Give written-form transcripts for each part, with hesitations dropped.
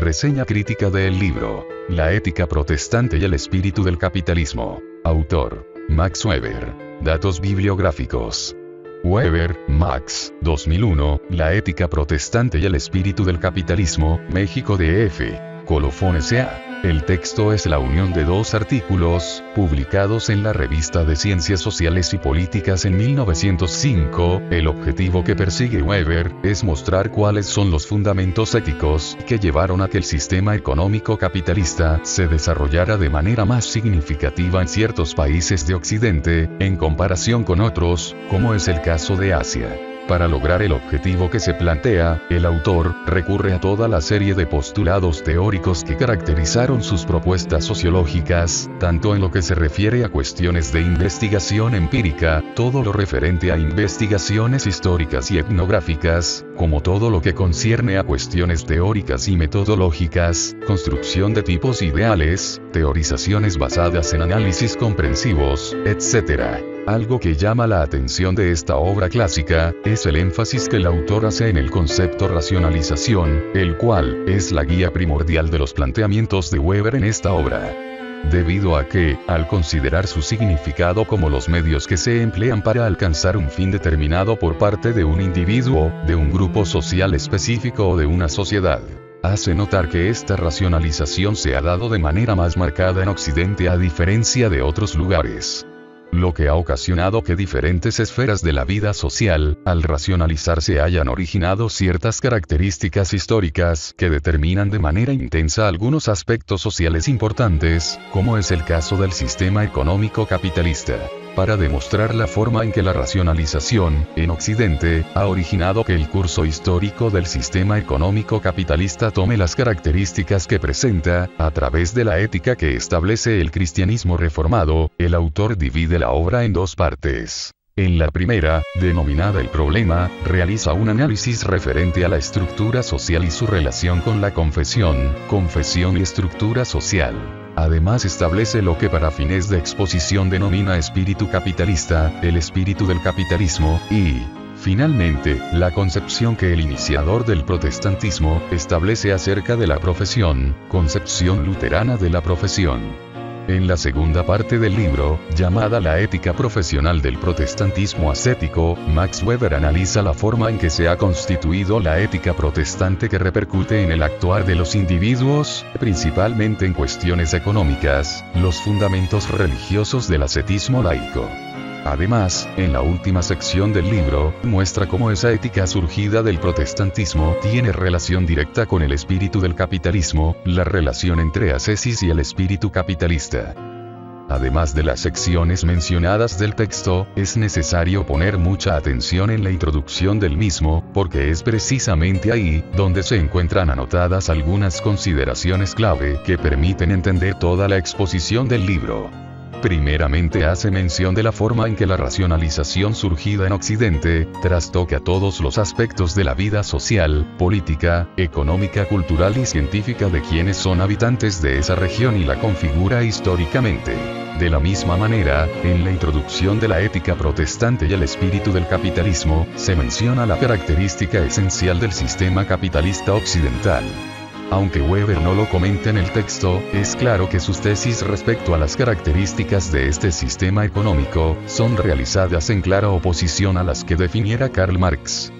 Reseña crítica del libro La ética protestante y el espíritu del capitalismo. Autor Max Weber. Datos bibliográficos. Weber, Max, 2001, La ética protestante y el espíritu del capitalismo, México D.F. Colofón S.A. El texto es la unión de dos artículos, publicados en la Revista de Ciencias Sociales y Políticas en 1905. El objetivo que persigue Weber es mostrar cuáles son los fundamentos éticos que llevaron a que el sistema económico capitalista se desarrollara de manera más significativa en ciertos países de Occidente, en comparación con otros, como es el caso de Asia. Para lograr el objetivo que se plantea, el autor recurre a toda la serie de postulados teóricos que caracterizaron sus propuestas sociológicas, tanto en lo que se refiere a cuestiones de investigación empírica, todo lo referente a investigaciones históricas y etnográficas, como todo lo que concierne a cuestiones teóricas y metodológicas, construcción de tipos ideales, teorizaciones basadas en análisis comprensivos, etc. Algo que llama la atención de esta obra clásica, es el énfasis que el autor hace en el concepto racionalización, el cual es la guía primordial de los planteamientos de Weber en esta obra. Debido a que, al considerar su significado como los medios que se emplean para alcanzar un fin determinado por parte de un individuo, de un grupo social específico o de una sociedad, hace notar que esta racionalización se ha dado de manera más marcada en Occidente a diferencia de otros lugares. Lo que ha ocasionado que diferentes esferas de la vida social, al racionalizarse, hayan originado ciertas características históricas que determinan de manera intensa algunos aspectos sociales importantes, como es el caso del sistema económico capitalista. Para demostrar la forma en que la racionalización, en Occidente, ha originado que el curso histórico del sistema económico capitalista tome las características que presenta, a través de la ética que establece el cristianismo reformado, el autor divide la obra en dos partes. En la primera, denominada El problema, realiza un análisis referente a la estructura social y su relación con la confesión y estructura social. Además establece lo que para fines de exposición denomina espíritu capitalista, el espíritu del capitalismo, y, finalmente, la concepción que el iniciador del protestantismo establece acerca de la profesión, concepción luterana de la profesión. En la segunda parte del libro, llamada La ética profesional del protestantismo ascético, Max Weber analiza la forma en que se ha constituido la ética protestante que repercute en el actuar de los individuos, principalmente en cuestiones económicas, los fundamentos religiosos del ascetismo laico. Además, en la última sección del libro, muestra cómo esa ética surgida del protestantismo tiene relación directa con el espíritu del capitalismo, la relación entre ascesis y el espíritu capitalista. Además de las secciones mencionadas del texto, es necesario poner mucha atención en la introducción del mismo, porque es precisamente ahí donde se encuentran anotadas algunas consideraciones clave que permiten entender toda la exposición del libro. Primeramente hace mención de la forma en que la racionalización surgida en Occidente, trastoca todos los aspectos de la vida social, política, económica, cultural y científica de quienes son habitantes de esa región y la configura históricamente. De la misma manera, en la introducción de la ética protestante y el espíritu del capitalismo, se menciona la característica esencial del sistema capitalista occidental. Aunque Weber no lo comenta en el texto, es claro que sus tesis respecto a las características de este sistema económico, son realizadas en clara oposición a las que definiera Karl Marx.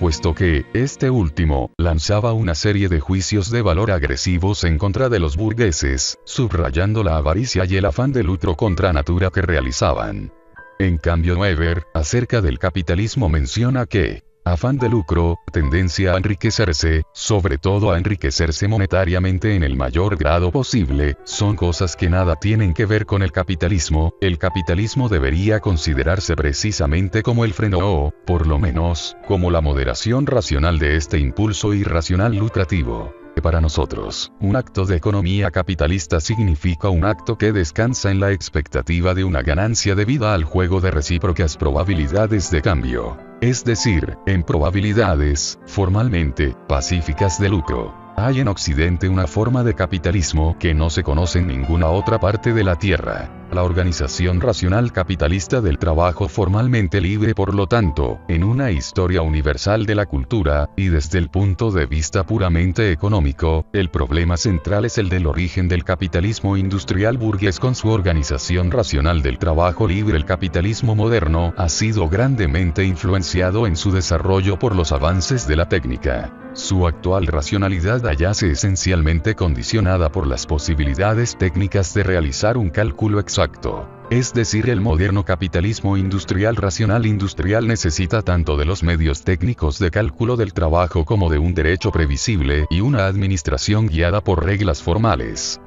Puesto que, este último, lanzaba una serie de juicios de valor agresivos en contra de los burgueses, subrayando la avaricia y el afán de lucro contra natura que realizaban. En cambio Weber, acerca del capitalismo menciona que afán de lucro, tendencia a enriquecerse, sobre todo a enriquecerse monetariamente en el mayor grado posible, son cosas que nada tienen que ver con el capitalismo. El capitalismo debería considerarse precisamente como el freno o, por lo menos, como la moderación racional de este impulso irracional lucrativo. Para nosotros, un acto de economía capitalista significa un acto que descansa en la expectativa de una ganancia debida al juego de recíprocas probabilidades de cambio. Es decir, en probabilidades, formalmente, pacíficas de lucro. Hay en Occidente una forma de capitalismo que no se conoce en ninguna otra parte de la Tierra. La organización racional capitalista del trabajo formalmente libre, por lo tanto, en una historia universal de la cultura, y desde el punto de vista puramente económico, el problema central es el del origen del capitalismo industrial burgués con su organización racional del trabajo libre. El capitalismo moderno ha sido grandemente influenciado en su desarrollo por los avances de la técnica. Su actual racionalidad hallace esencialmente condicionada por las posibilidades técnicas de realizar un cálculo exacto. Es decir, el moderno capitalismo industrial racional industrial necesita tanto de los medios técnicos de cálculo del trabajo como de un derecho previsible y una administración guiada por reglas formales.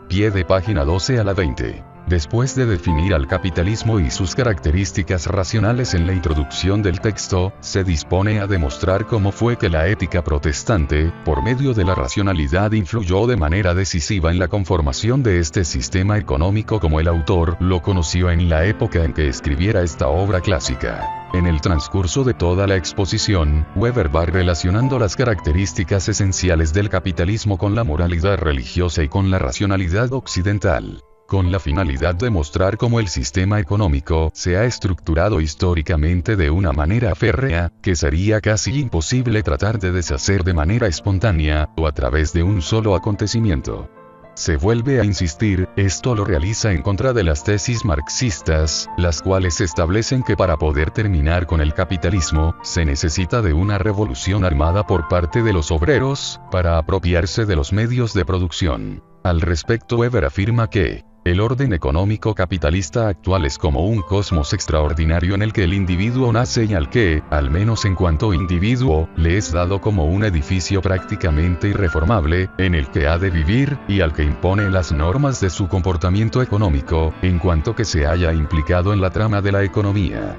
Pie de página 12 a la 20. Después de definir al capitalismo y sus características racionales en la introducción del texto, se dispone a demostrar cómo fue que la ética protestante, por medio de la racionalidad, influyó de manera decisiva en la conformación de este sistema económico como el autor lo conoció en la época en que escribiera esta obra clásica. En el transcurso de toda la exposición, Weber va relacionando las características esenciales del capitalismo con la moralidad religiosa y con la racionalidad occidental, con la finalidad de mostrar cómo el sistema económico se ha estructurado históricamente de una manera férrea, que sería casi imposible tratar de deshacer de manera espontánea, o a través de un solo acontecimiento. Se vuelve a insistir, esto lo realiza en contra de las tesis marxistas, las cuales establecen que para poder terminar con el capitalismo, se necesita de una revolución armada por parte de los obreros, para apropiarse de los medios de producción. Al respecto, Weber afirma que el orden económico capitalista actual es como un cosmos extraordinario en el que el individuo nace y al que, al menos en cuanto individuo, le es dado como un edificio prácticamente irreformable, en el que ha de vivir, y al que impone las normas de su comportamiento económico, en cuanto que se haya implicado en la trama de la economía.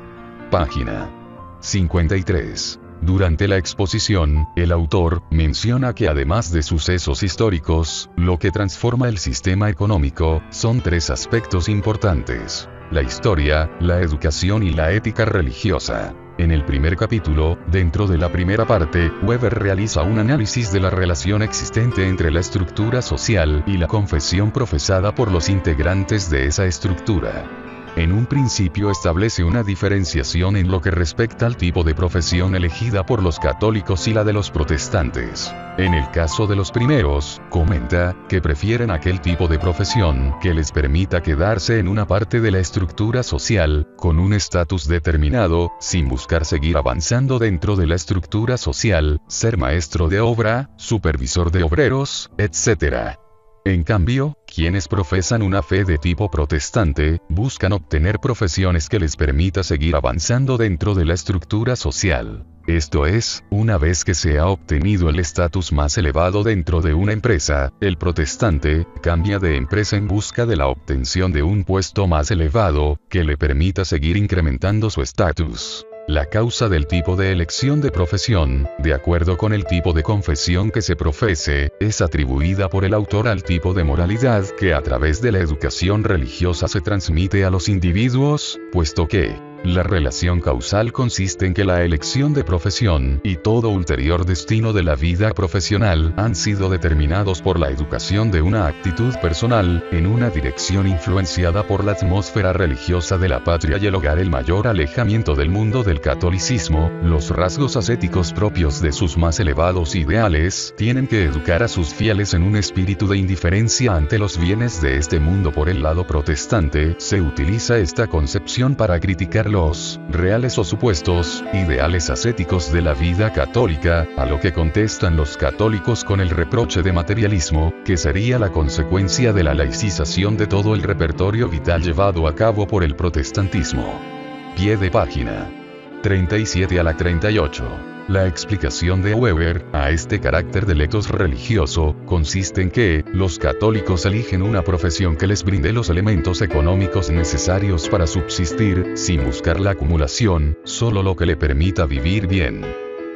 Página 53. Durante la exposición, el autor menciona que además de sucesos históricos, lo que transforma el sistema económico son tres aspectos importantes: la historia, la educación y la ética religiosa. En el primer capítulo, dentro de la primera parte, Weber realiza un análisis de la relación existente entre la estructura social y la confesión profesada por los integrantes de esa estructura. En un principio establece una diferenciación en lo que respecta al tipo de profesión elegida por los católicos y la de los protestantes. En el caso de los primeros, comenta, que prefieren aquel tipo de profesión que les permita quedarse en una parte de la estructura social, con un estatus determinado, sin buscar seguir avanzando dentro de la estructura social, ser maestro de obra, supervisor de obreros, etc. En cambio, quienes profesan una fe de tipo protestante, buscan obtener profesiones que les permita seguir avanzando dentro de la estructura social. Esto es, una vez que se ha obtenido el estatus más elevado dentro de una empresa, el protestante cambia de empresa en busca de la obtención de un puesto más elevado, que le permita seguir incrementando su estatus. La causa del tipo de elección de profesión, de acuerdo con el tipo de confesión que se profese, es atribuida por el autor al tipo de moralidad que a través de la educación religiosa se transmite a los individuos, puesto que la relación causal consiste en que la elección de profesión y todo ulterior destino de la vida profesional han sido determinados por la educación de una actitud personal, en una dirección influenciada por la atmósfera religiosa de la patria y el hogar. El mayor alejamiento del mundo del catolicismo, los rasgos ascéticos propios de sus más elevados ideales, tienen que educar a sus fieles en un espíritu de indiferencia ante los bienes de este mundo. Por el lado protestante, se utiliza esta concepción para criticar los reales o supuestos ideales ascéticos de la vida católica, a lo que contestan los católicos con el reproche de materialismo, que sería la consecuencia de la laicización de todo el repertorio vital llevado a cabo por el protestantismo. Pie de página 37 a la 38. La explicación de Weber a este carácter del ethos religioso consiste en que los católicos eligen una profesión que les brinde los elementos económicos necesarios para subsistir, sin buscar la acumulación, solo lo que le permita vivir bien.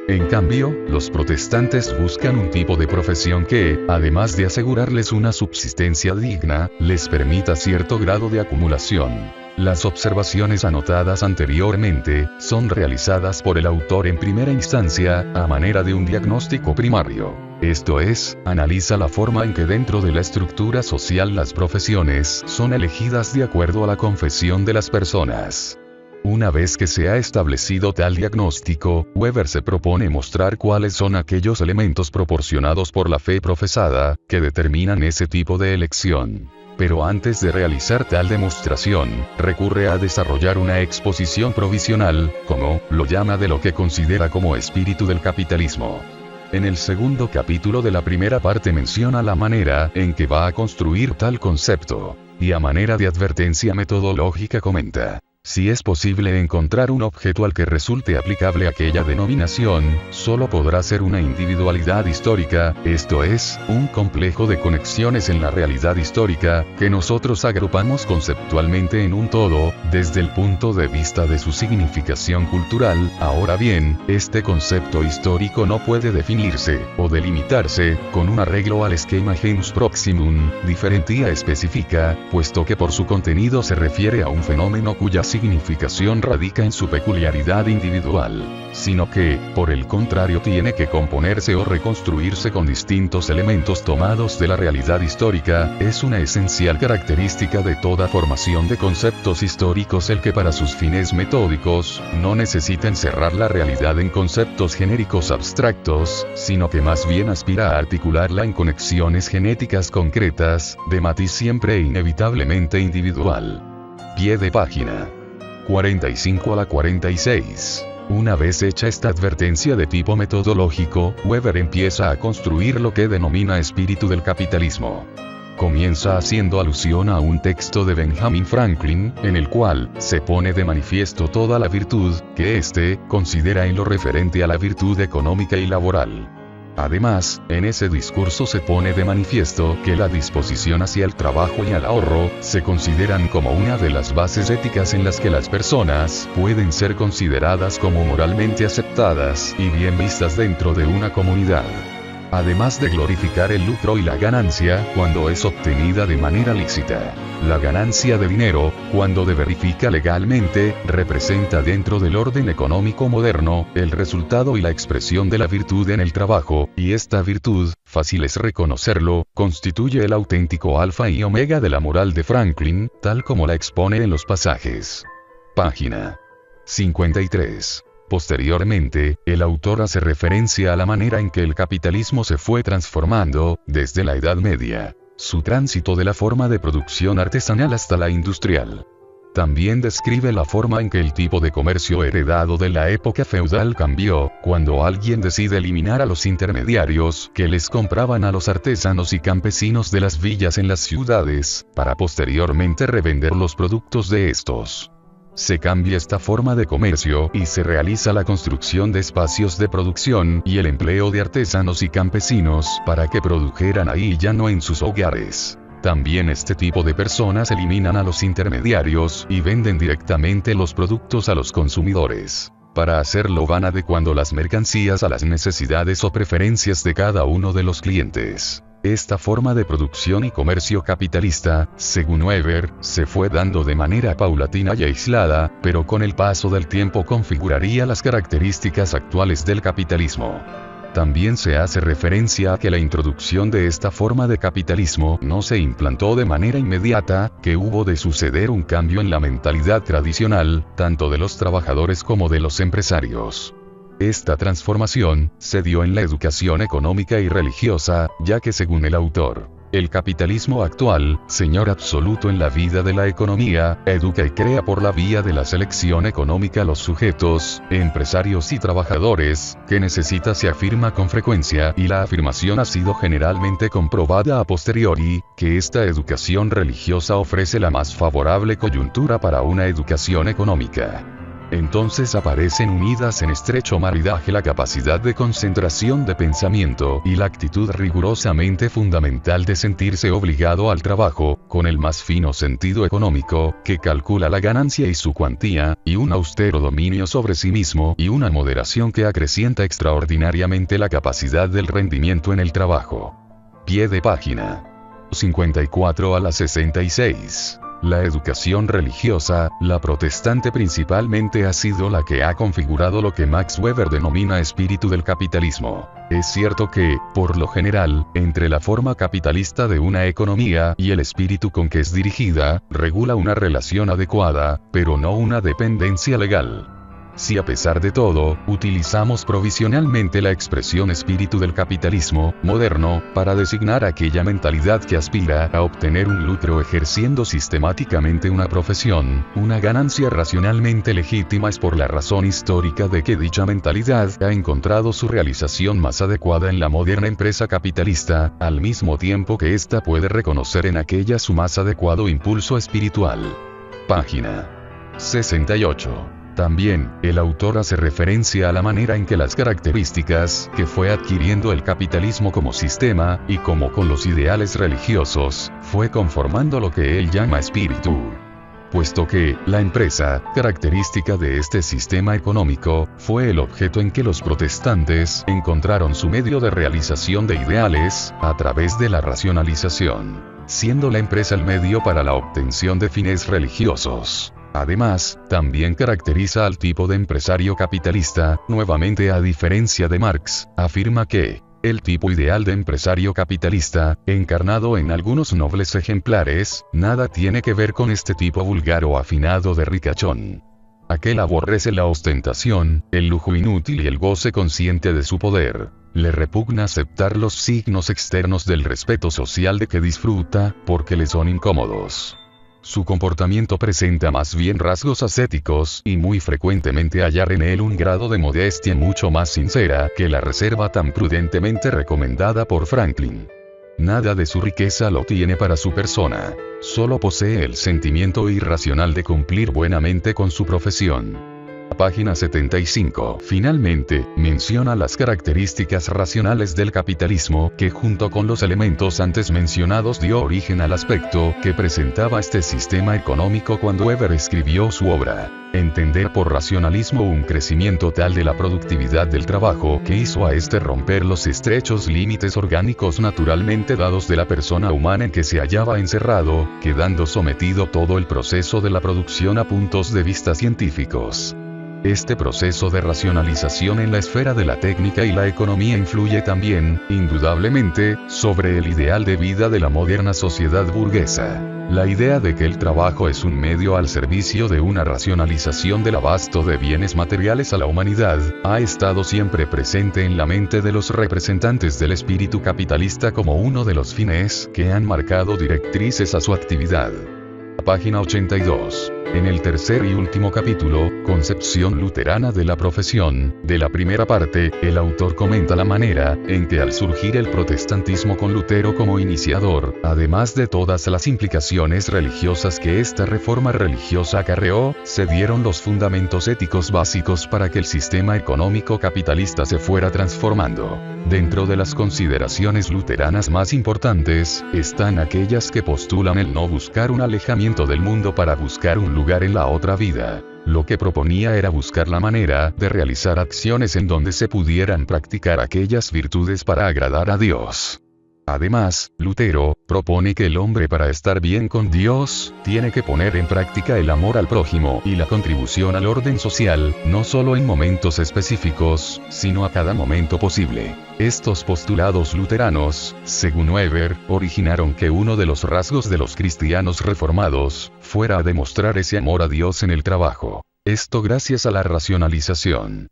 En cambio, los protestantes buscan un tipo de profesión que, además de asegurarles una subsistencia digna, les permita cierto grado de acumulación. Las observaciones anotadas anteriormente son realizadas por el autor en primera instancia, a manera de un diagnóstico primario. Esto es, analiza la forma en que dentro de la estructura social las profesiones son elegidas de acuerdo a la confesión de las personas. Una vez que se ha establecido tal diagnóstico, Weber se propone mostrar cuáles son aquellos elementos proporcionados por la fe profesada, que determinan ese tipo de elección. Pero antes de realizar tal demostración, recurre a desarrollar una exposición provisional, como lo llama, de lo que considera como espíritu del capitalismo. En el segundo capítulo de la primera parte menciona la manera en que va a construir tal concepto, y a manera de advertencia metodológica comenta: si es posible encontrar un objeto al que resulte aplicable aquella denominación, solo podrá ser una individualidad histórica, esto es, un complejo de conexiones en la realidad histórica, que nosotros agrupamos conceptualmente en un todo, desde el punto de vista de su significación cultural. Ahora bien, este concepto histórico no puede definirse, o delimitarse, con un arreglo al esquema genus proximum, diferentia específica, puesto que por su contenido se refiere a un fenómeno cuya significación radica en su peculiaridad individual, sino que, por el contrario, tiene que componerse o reconstruirse con distintos elementos tomados de la realidad histórica. Es una esencial característica de toda formación de conceptos históricos el que para sus fines metódicos, no necesita encerrar la realidad en conceptos genéricos abstractos, sino que más bien aspira a articularla en conexiones genéticas concretas, de matiz siempre e inevitablemente individual. Pie de página 45 a la 46. Una vez hecha esta advertencia de tipo metodológico, Weber empieza a construir lo que denomina espíritu del capitalismo. Comienza haciendo alusión a un texto de Benjamin Franklin, en el cual se pone de manifiesto toda la virtud que éste considera en lo referente a la virtud económica y laboral. Además, en ese discurso se pone de manifiesto que la disposición hacia el trabajo y al ahorro se consideran como una de las bases éticas en las que las personas pueden ser consideradas como moralmente aceptadas y bien vistas dentro de una comunidad. Además de glorificar el lucro y la ganancia cuando es obtenida de manera lícita. La ganancia de dinero, cuando se verifica legalmente, representa dentro del orden económico moderno, el resultado y la expresión de la virtud en el trabajo, y esta virtud, fácil es reconocerlo, constituye el auténtico alfa y omega de la moral de Franklin, tal como la expone en los pasajes. Página 53. Posteriormente, el autor hace referencia a la manera en que el capitalismo se fue transformando, desde la Edad Media, su tránsito de la forma de producción artesanal hasta la industrial. También describe la forma en que el tipo de comercio heredado de la época feudal cambió, cuando alguien decide eliminar a los intermediarios que les compraban a los artesanos y campesinos de las villas en las ciudades, para posteriormente revender los productos de estos. Se cambia esta forma de comercio y se realiza la construcción de espacios de producción y el empleo de artesanos y campesinos para que produjeran ahí y ya no en sus hogares. También este tipo de personas eliminan a los intermediarios y venden directamente los productos a los consumidores. Para hacerlo van adecuando las mercancías a las necesidades o preferencias de cada uno de los clientes. Esta forma de producción y comercio capitalista, según Weber, se fue dando de manera paulatina y aislada, pero con el paso del tiempo configuraría las características actuales del capitalismo. También se hace referencia a que la introducción de esta forma de capitalismo no se implantó de manera inmediata, que hubo de suceder un cambio en la mentalidad tradicional, tanto de los trabajadores como de los empresarios. Esta transformación se dio en la educación económica y religiosa, ya que según el autor, el capitalismo actual, señor absoluto en la vida de la economía, educa y crea por la vía de la selección económica los sujetos, empresarios y trabajadores, que necesita se afirma con frecuencia, y la afirmación ha sido generalmente comprobada a posteriori, que esta educación religiosa ofrece la más favorable coyuntura para una educación económica. entonces aparecen unidas en estrecho maridaje la capacidad de concentración de pensamiento y la actitud rigurosamente fundamental de sentirse obligado al trabajo, con el más fino sentido económico, que calcula la ganancia y su cuantía, y un austero dominio sobre sí mismo y una moderación que acrecienta extraordinariamente la capacidad del rendimiento en el trabajo. Pie de página 54 a la 66. La educación religiosa, la protestante principalmente, ha sido la que ha configurado lo que Max Weber denomina espíritu del capitalismo. Es cierto que, por lo general, entre la forma capitalista de una economía y el espíritu con que es dirigida, regula una relación adecuada, pero no una dependencia legal. Si a pesar de todo, utilizamos provisionalmente la expresión espíritu del capitalismo moderno, para designar aquella mentalidad que aspira a obtener un lucro ejerciendo sistemáticamente una profesión, una ganancia racionalmente legítima, es por la razón histórica de que dicha mentalidad ha encontrado su realización más adecuada en la moderna empresa capitalista, al mismo tiempo que ésta puede reconocer en aquella su más adecuado impulso espiritual. Página 68. También, el autor hace referencia a la manera en que las características que fue adquiriendo el capitalismo como sistema, y como con los ideales religiosos, fue conformando lo que él llama espíritu. Puesto que, la empresa, característica de este sistema económico, fue el objeto en que los protestantes encontraron su medio de realización de ideales, a través de la racionalización, siendo la empresa el medio para la obtención de fines religiosos. Además, también caracteriza al tipo de empresario capitalista. Nuevamente, a diferencia de Marx, afirma que el tipo ideal de empresario capitalista, encarnado en algunos nobles ejemplares, nada tiene que ver con este tipo vulgar o afinado de ricachón. Aquel aborrece la ostentación, el lujo inútil y el goce consciente de su poder. Le repugna aceptar los signos externos del respeto social de que disfruta, porque le son incómodos. Su comportamiento presenta más bien rasgos ascéticos, y muy frecuentemente hallar en él un grado de modestia mucho más sincera que la reserva tan prudentemente recomendada por Franklin. Nada de su riqueza lo tiene para su persona. Solo posee el sentimiento irracional de cumplir buenamente con su profesión. Página 75. Finalmente, menciona las características racionales del capitalismo, que junto con los elementos antes mencionados dio origen al aspecto que presentaba este sistema económico cuando Weber escribió su obra. Entender por racionalismo un crecimiento tal de la productividad del trabajo que hizo a este romper los estrechos límites orgánicos naturalmente dados de la persona humana en que se hallaba encerrado, quedando sometido todo el proceso de la producción a puntos de vista científicos. Este proceso de racionalización en la esfera de la técnica y la economía influye también, indudablemente, sobre el ideal de vida de la moderna sociedad burguesa. La idea de que el trabajo es un medio al servicio de una racionalización del abasto de bienes materiales a la humanidad, ha estado siempre presente en la mente de los representantes del espíritu capitalista como uno de los fines que han marcado directrices a su actividad. Página 82. En el tercer y último capítulo, Concepción luterana de la profesión, de la primera parte, el autor comenta la manera en que al surgir el protestantismo con Lutero como iniciador, además de todas las implicaciones religiosas que esta reforma religiosa acarreó, se dieron los fundamentos éticos básicos para que el sistema económico capitalista se fuera transformando. Dentro de las consideraciones luteranas más importantes, están aquellas que postulan el no buscar un alejamiento del mundo para buscar un lugar en la otra vida. Lo que proponía era buscar la manera de realizar acciones en donde se pudieran practicar aquellas virtudes para agradar a Dios. Además, Lutero propone que el hombre, para estar bien con Dios, tiene que poner en práctica el amor al prójimo y la contribución al orden social, no solo en momentos específicos, sino a cada momento posible. Estos postulados luteranos, según Weber, originaron que uno de los rasgos de los cristianos reformados fuera a demostrar ese amor a Dios en el trabajo. Esto gracias a la racionalización.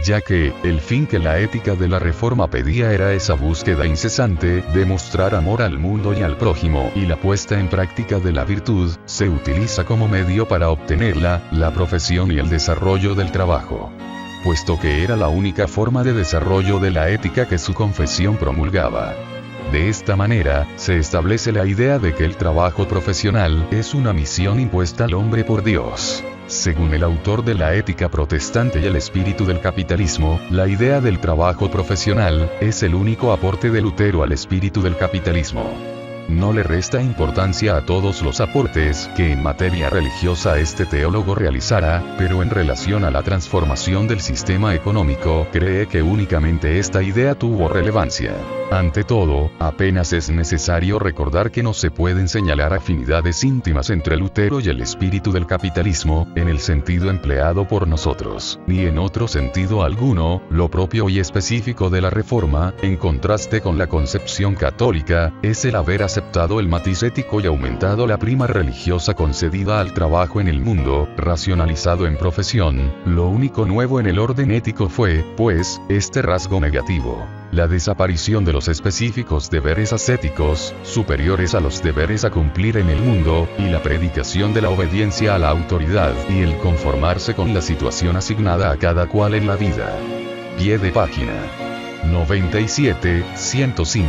Ya que, el fin que la ética de la reforma pedía era esa búsqueda incesante de mostrar amor al mundo y al prójimo, y la puesta en práctica de la virtud, se utiliza como medio para obtenerla, la profesión y el desarrollo del trabajo. Puesto que era la única forma de desarrollo de la ética que su confesión promulgaba. De esta manera, se establece la idea de que el trabajo profesional es una misión impuesta al hombre por Dios. Según el autor de la Ética Protestante y el Espíritu del Capitalismo, la idea del trabajo profesional es el único aporte de Lutero al espíritu del capitalismo. No le resta importancia a todos los aportes que en materia religiosa este teólogo realizara, pero en relación a la transformación del sistema económico, cree que únicamente esta idea tuvo relevancia. Ante todo, apenas es necesario recordar que no se pueden señalar afinidades íntimas entre Lutero y el espíritu del capitalismo, en el sentido empleado por nosotros, ni en otro sentido alguno, lo propio y específico de la Reforma, en contraste con la concepción católica, es el haber aceptado el matiz ético y aumentado la prima religiosa concedida al trabajo en el mundo, racionalizado en profesión. Lo único nuevo en el orden ético fue, pues, este rasgo negativo: la desaparición de los específicos deberes ascéticos, superiores a los deberes a cumplir en el mundo, y la predicación de la obediencia a la autoridad, y el conformarse con la situación asignada a cada cual en la vida. Pie de página 97-105.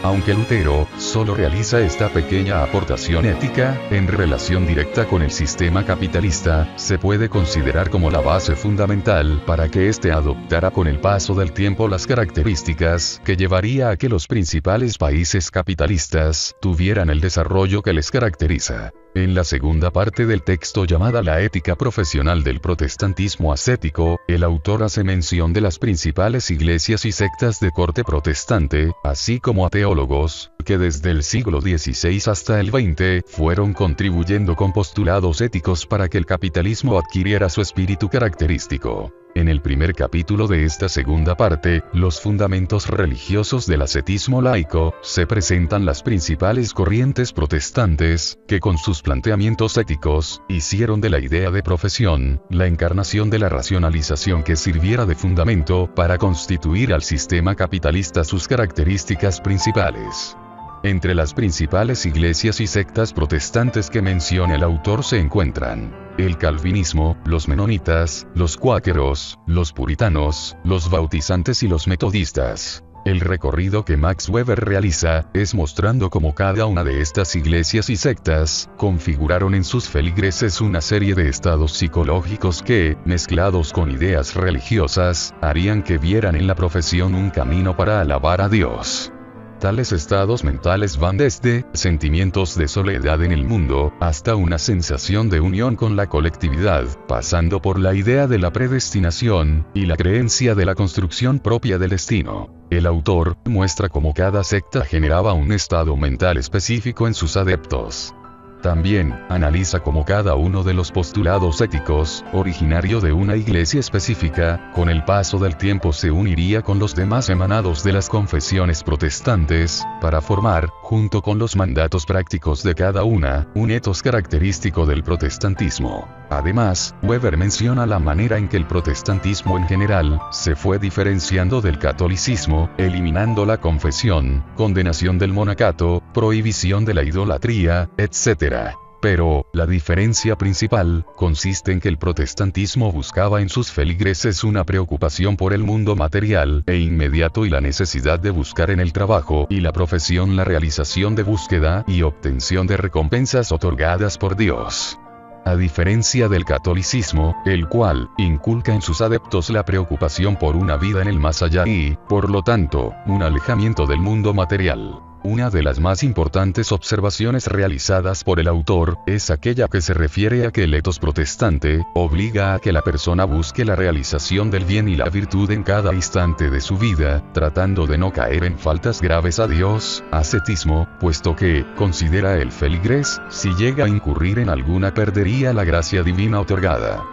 Aunque Lutero solo realiza esta pequeña aportación ética, en relación directa con el sistema capitalista, se puede considerar como la base fundamental para que éste adoptara con el paso del tiempo las características que llevaría a que los principales países capitalistas tuvieran el desarrollo que les caracteriza. En la segunda parte del texto llamada La ética profesional del protestantismo ascético, el autor hace mención de las principales iglesias y sectas de corte protestante, así como a teólogos, que desde el siglo XVI hasta el XX, fueron contribuyendo con postulados éticos para que el capitalismo adquiriera su espíritu característico. En el primer capítulo de esta segunda parte, los fundamentos religiosos del ascetismo laico, se presentan las principales corrientes protestantes, que con sus planteamientos éticos, hicieron de la idea de profesión, la encarnación de la racionalización que sirviera de fundamento para constituir al sistema capitalista sus características principales. Entre las principales iglesias y sectas protestantes que menciona el autor se encuentran el calvinismo, los menonitas, los cuáqueros, los puritanos, los bautizantes y los metodistas. El recorrido que Max Weber realiza, es mostrando cómo cada una de estas iglesias y sectas, configuraron en sus feligreses una serie de estados psicológicos que, mezclados con ideas religiosas, harían que vieran en la profesión un camino para alabar a Dios. Tales estados mentales van desde sentimientos de soledad en el mundo, hasta una sensación de unión con la colectividad, pasando por la idea de la predestinación, y la creencia de la construcción propia del destino. El autor muestra cómo cada secta generaba un estado mental específico en sus adeptos. También, analiza cómo cada uno de los postulados éticos, originario de una iglesia específica, con el paso del tiempo se uniría con los demás emanados de las confesiones protestantes, para formar, junto con los mandatos prácticos de cada una, un ethos característico del protestantismo. Además, Weber menciona la manera en que el protestantismo en general, se fue diferenciando del catolicismo, eliminando la confesión, condenación del monacato, prohibición de la idolatría, etc. Pero, la diferencia principal, consiste en que el protestantismo buscaba en sus feligreses una preocupación por el mundo material e inmediato y la necesidad de buscar en el trabajo y la profesión la realización de búsqueda y obtención de recompensas otorgadas por Dios. A diferencia del catolicismo, el cual inculca en sus adeptos la preocupación por una vida en el más allá y, por lo tanto, un alejamiento del mundo material. Una de las más importantes observaciones realizadas por el autor, es aquella que se refiere a que el ethos protestante, obliga a que la persona busque la realización del bien y la virtud en cada instante de su vida, tratando de no caer en faltas graves a Dios, ascetismo, puesto que, considera el feligres, si llega a incurrir en alguna perdería la gracia divina otorgada.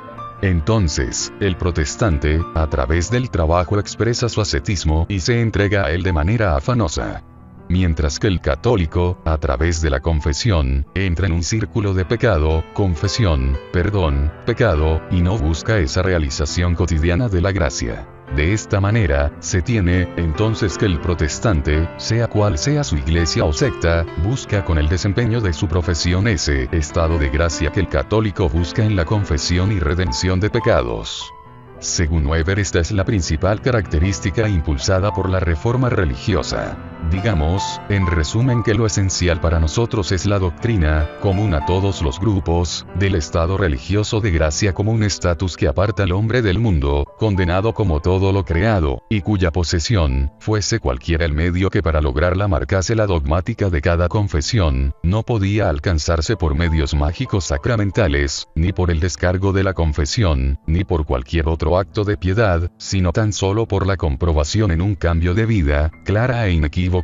Entonces, el protestante, a través del trabajo expresa su ascetismo y se entrega a él de manera afanosa. Mientras que el católico, a través de la confesión, entra en un círculo de pecado, confesión, perdón, pecado, y no busca esa realización cotidiana de la gracia. De esta manera, se tiene, entonces, que el protestante, sea cual sea su iglesia o secta, busca con el desempeño de su profesión ese estado de gracia que el católico busca en la confesión y redención de pecados. Según Weber, esta es la principal característica impulsada por la reforma religiosa. Digamos, en resumen, que lo esencial para nosotros es la doctrina, común a todos los grupos, del estado religioso de gracia como un estatus que aparta al hombre del mundo, condenado como todo lo creado, y cuya posesión, fuese cualquiera el medio que para lograrla marcase la dogmática de cada confesión, no podía alcanzarse por medios mágicos sacramentales, ni por el descargo de la confesión, ni por cualquier otro acto de piedad, sino tan solo por la comprobación en un cambio de vida, clara e inequívocamente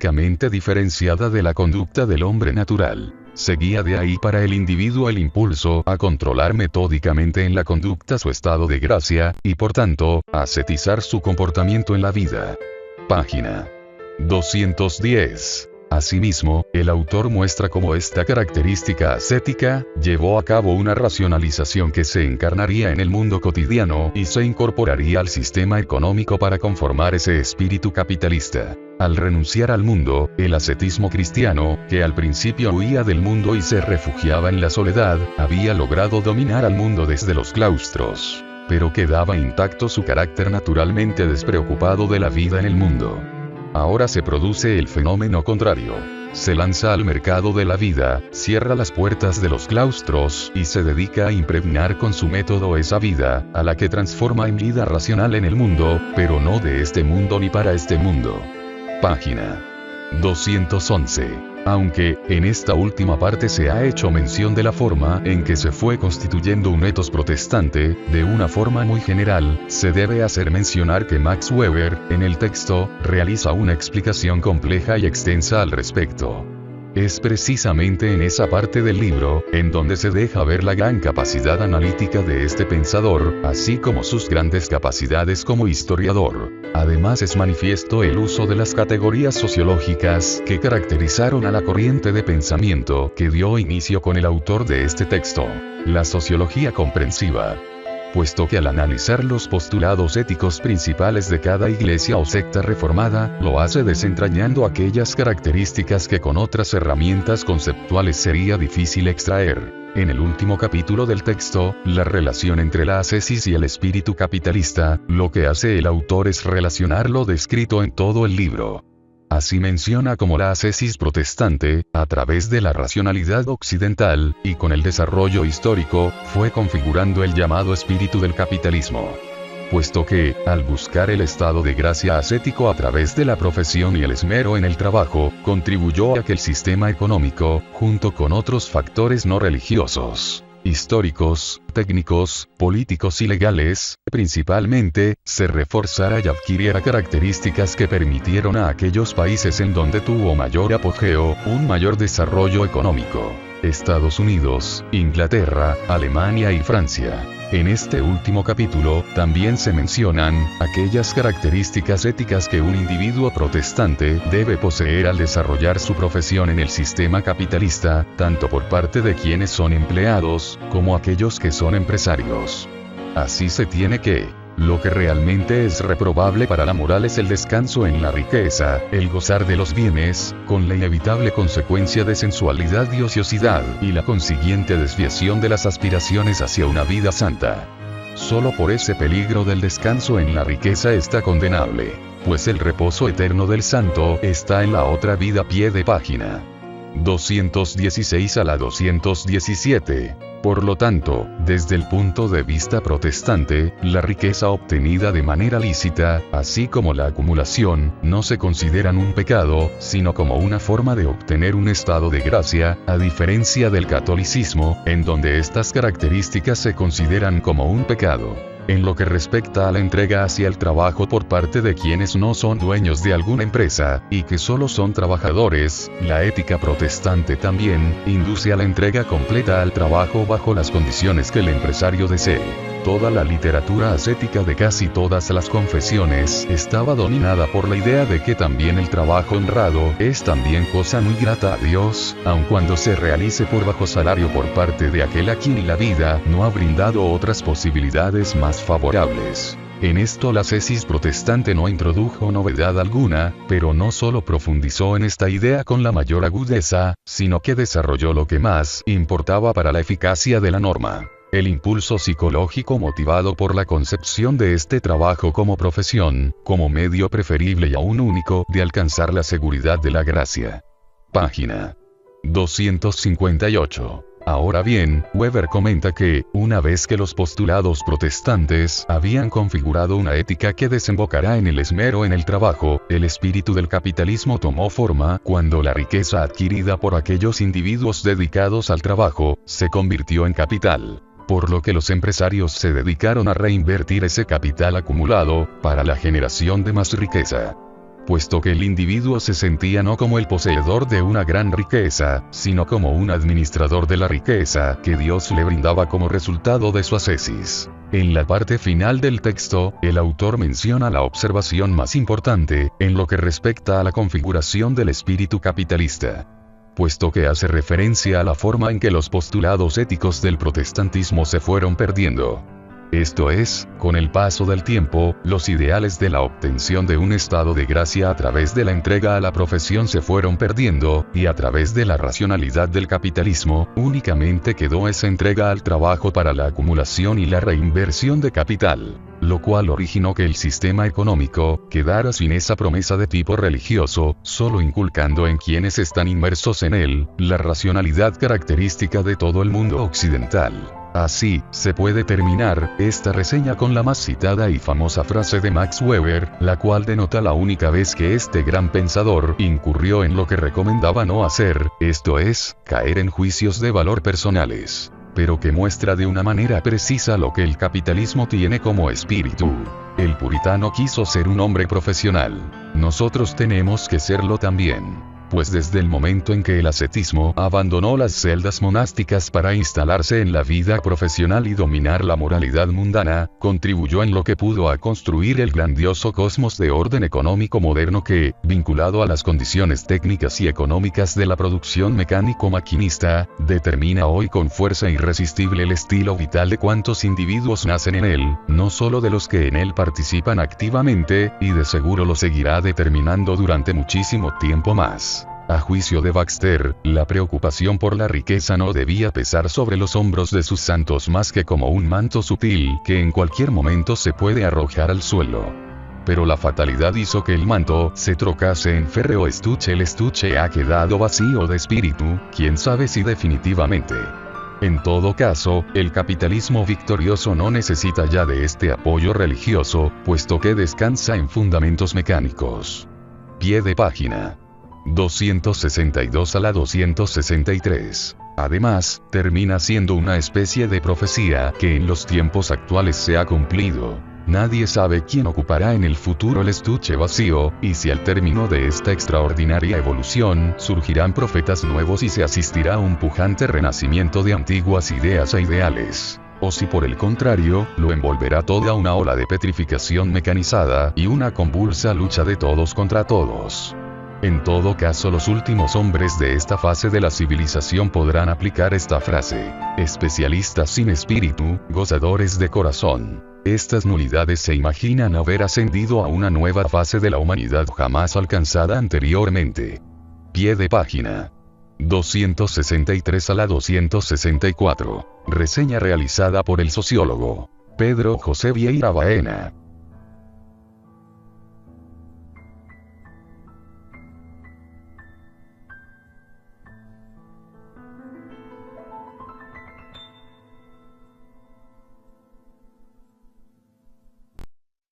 diferenciada de la conducta del hombre natural. Seguía de ahí para el individuo el impulso a controlar metódicamente en la conducta su estado de gracia, y por tanto, a ascetizar su comportamiento en la vida. Página 210. Asimismo, el autor muestra cómo esta característica ascética llevó a cabo una racionalización que se encarnaría en el mundo cotidiano y se incorporaría al sistema económico para conformar ese espíritu capitalista. Al renunciar al mundo, el ascetismo cristiano, que al principio huía del mundo y se refugiaba en la soledad, había logrado dominar al mundo desde los claustros. Pero quedaba intacto su carácter naturalmente despreocupado de la vida en el mundo. Ahora se produce el fenómeno contrario. Se lanza al mercado de la vida, cierra las puertas de los claustros y se dedica a impregnar con su método esa vida, a la que transforma en vida racional en el mundo, pero no de este mundo ni para este mundo. Página 211. Aunque, en esta última parte se ha hecho mención de la forma en que se fue constituyendo un etos protestante, de una forma muy general, se debe hacer mencionar que Max Weber, en el texto, realiza una explicación compleja y extensa al respecto. Es precisamente en esa parte del libro, en donde se deja ver la gran capacidad analítica de este pensador, así como sus grandes capacidades como historiador. Además es manifiesto el uso de las categorías sociológicas que caracterizaron a la corriente de pensamiento que dio inicio con el autor de este texto, la sociología comprensiva. Puesto que al analizar los postulados éticos principales de cada iglesia o secta reformada, lo hace desentrañando aquellas características que con otras herramientas conceptuales sería difícil extraer. En el último capítulo del texto, la relación entre la ascesis y el espíritu capitalista, lo que hace el autor es relacionar lo descrito en todo el libro. Así menciona cómo la ascesis protestante, a través de la racionalidad occidental, y con el desarrollo histórico, fue configurando el llamado espíritu del capitalismo. Puesto que, al buscar el estado de gracia ascético a través de la profesión y el esmero en el trabajo, contribuyó a que el sistema económico, junto con otros factores no religiosos, históricos, técnicos, políticos y legales, principalmente, se reforzara y adquiriera características que permitieron a aquellos países en donde tuvo mayor apogeo, un mayor desarrollo económico: Estados Unidos, Inglaterra, Alemania y Francia. En este último capítulo, también se mencionan aquellas características éticas que un individuo protestante debe poseer al desarrollar su profesión en el sistema capitalista, tanto por parte de quienes son empleados, como aquellos que son empresarios. Así se tiene que, lo que realmente es reprobable para la moral es el descanso en la riqueza, el gozar de los bienes, con la inevitable consecuencia de sensualidad y ociosidad, y la consiguiente desviación de las aspiraciones hacia una vida santa. Solo por ese peligro del descanso en la riqueza está condenable, pues el reposo eterno del santo está en la otra vida. Pie de página 216 a la 217. Por lo tanto, desde el punto de vista protestante, la riqueza obtenida de manera lícita, así como la acumulación, no se consideran un pecado, sino como una forma de obtener un estado de gracia, a diferencia del catolicismo, en donde estas características se consideran como un pecado. En lo que respecta a la entrega hacia el trabajo por parte de quienes no son dueños de alguna empresa, y que solo son trabajadores, la ética protestante también induce a la entrega completa al trabajo bajo las condiciones que el empresario desee. Toda la literatura ascética de casi todas las confesiones estaba dominada por la idea de que también el trabajo honrado es también cosa muy grata a Dios, aun cuando se realice por bajo salario por parte de aquel a quien la vida no ha brindado otras posibilidades más favorables. En esto la ascesis protestante no introdujo novedad alguna, pero no solo profundizó en esta idea con la mayor agudeza, sino que desarrolló lo que más importaba para la eficacia de la norma. El impulso psicológico motivado por la concepción de este trabajo como profesión, como medio preferible y aún único de alcanzar la seguridad de la gracia. Página 258. Ahora bien, Weber comenta que, una vez que los postulados protestantes habían configurado una ética que desembocará en el esmero en el trabajo, el espíritu del capitalismo tomó forma cuando la riqueza adquirida por aquellos individuos dedicados al trabajo, se convirtió en capital. Por lo que los empresarios se dedicaron a reinvertir ese capital acumulado, para la generación de más riqueza. Puesto que el individuo se sentía no como el poseedor de una gran riqueza, sino como un administrador de la riqueza que Dios le brindaba como resultado de su ascesis. En la parte final del texto, el autor menciona la observación más importante, en lo que respecta a la configuración del espíritu capitalista. Puesto que hace referencia a la forma en que los postulados éticos del protestantismo se fueron perdiendo. Esto es, con el paso del tiempo, los ideales de la obtención de un estado de gracia a través de la entrega a la profesión se fueron perdiendo, y a través de la racionalidad del capitalismo, únicamente quedó esa entrega al trabajo para la acumulación y la reinversión de capital, lo cual originó que el sistema económico quedara sin esa promesa de tipo religioso, solo inculcando en quienes están inmersos en él, la racionalidad característica de todo el mundo occidental. Así, se puede terminar esta reseña con la más citada y famosa frase de Max Weber, la cual denota la única vez que este gran pensador incurrió en lo que recomendaba no hacer, esto es, caer en juicios de valor personales, pero que muestra de una manera precisa lo que el capitalismo tiene como espíritu. El puritano quiso ser un hombre profesional. Nosotros tenemos que serlo también. Pues desde el momento en que el ascetismo abandonó las celdas monásticas para instalarse en la vida profesional y dominar la moralidad mundana, contribuyó en lo que pudo a construir el grandioso cosmos de orden económico moderno que, vinculado a las condiciones técnicas y económicas de la producción mecánico-maquinista, determina hoy con fuerza irresistible el estilo vital de cuantos individuos nacen en él, no solo de los que en él participan activamente, y de seguro lo seguirá determinando durante muchísimo tiempo más. A juicio de Baxter, la preocupación por la riqueza no debía pesar sobre los hombros de sus santos más que como un manto sutil que en cualquier momento se puede arrojar al suelo. Pero la fatalidad hizo que el manto se trocase en férreo estuche. El estuche ha quedado vacío de espíritu, quién sabe si definitivamente. En todo caso, el capitalismo victorioso no necesita ya de este apoyo religioso, puesto que descansa en fundamentos mecánicos. Pie de página 262 a la 263. Además, termina siendo una especie de profecía que en los tiempos actuales se ha cumplido. Nadie sabe quién ocupará en el futuro el estuche vacío, y si al término de esta extraordinaria evolución surgirán profetas nuevos y se asistirá a un pujante renacimiento de antiguas ideas e ideales. O si por el contrario, lo envolverá toda una ola de petrificación mecanizada y una convulsa lucha de todos contra todos. En todo caso, los últimos hombres de esta fase de la civilización podrán aplicar esta frase: especialistas sin espíritu, gozadores de corazón. Estas nulidades se imaginan haber ascendido a una nueva fase de la humanidad jamás alcanzada anteriormente. Pie de página 263 a la 264. Reseña realizada por el sociólogo Pedro José Vieira Baena.